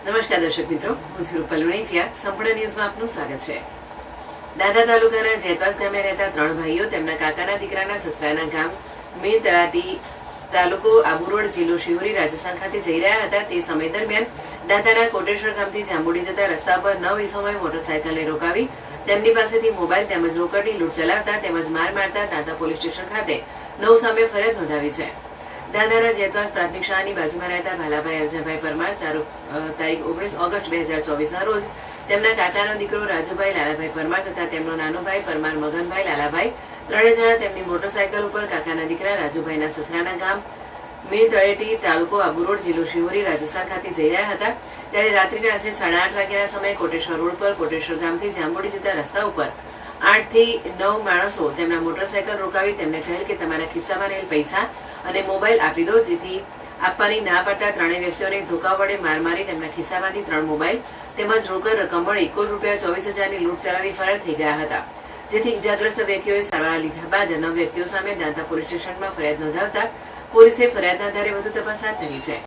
નમસ્કાર દર્શક મિત્રો, હું છું રૂપલ વણેચિયા. સંપૂર્ણ ન્યૂઝમાં આપનું સ્વાગત છે. દાદા તાલુકાના જેતવાસ ગામે રહેતા 3 ભાઈઓ તેમના કાકાના દીકરાના સસરાના ગામ મીર તળાટી તાલુકો આબુ રોડ જિલ્લો શિહોરી રાજસ્થાન ખાતે જઈ રહ્યા હતા. તે સમય દરમિયાન દાંતાના કોટેશ્વર ગામથી જાંબુડી જતા રસ્તા પર 9 ઈસમોએ મોટરસાયકલને રોકાવી તેમની પાસેથી મોબાઈલ તેમજ રોકડની લૂંટ ચલાવતા તેમજ માર મારતા દાંતા પોલીસ સ્ટેશન ખાતે 9 સામે ફરિયાદ નોંધાવી છે. દાદાના જેતવાસ પ્રાથમિક શાળાની બાજુમાં રહેતા ભાલાભાઈ અરજાભાઈ પરમાર તારીખ 19 ઓગસ્ટ 2024ના રોજ તેમના કાકાનો દીકરો રાજુભાઈ લાલાભાઈ પરમાર તથા તેમનો નાનો ભાઈ પરમાર મગનભાઈ લાલાભાઈ ત્રણે જણા તેમની મોટરસાયકલ ઉપર કાકાના દીકરા રાજુભાઈના સસરાના ગામ મીર તળેટી તાલુકો આબુ રોડ જિલ્લો શિહોરી રાજસ્થાન ખાતે જઈ રહ્યા હતા. ત્યારે રાત્રિના આશરે 8:30 વાગ્યાના સમયે કોટેશ્વર રોડ પર કોટેશ્વર ગામથી જાંબુડી જતા રસ્તા ઉપર 8 થી 9 માણસો તેમના મોટરસાયકલ રોકાવી તેમને કહેલ કે તમારા ખિસ્સામાં રહેલ પૈસા અને મોબાઈલ આપી દો. જેથી આપવાની ના પડતા ત્રણેય વ્યક્તિઓને ધોકા વડે માર મારી તેમના ખિસ્સામાંથી 3 મોબાઈલ તેમજ રોકડ રકમ મળી કુલ ₹24,000ની લૂંટ ચલાવી ફરાર થઈ ગયા હતા. જેથી ઇજાગ્રસ્ત વ્યક્તિઓએ સારવાર લીધા બાદ 9 વ્યક્તિઓ સામે દાંતા પોલીસ સ્ટેશનમાં ફરિયાદ નોંધાવતા પોલીસે ફરિયાદના આધારે વધુ તપાસ હાથ ધરી છે.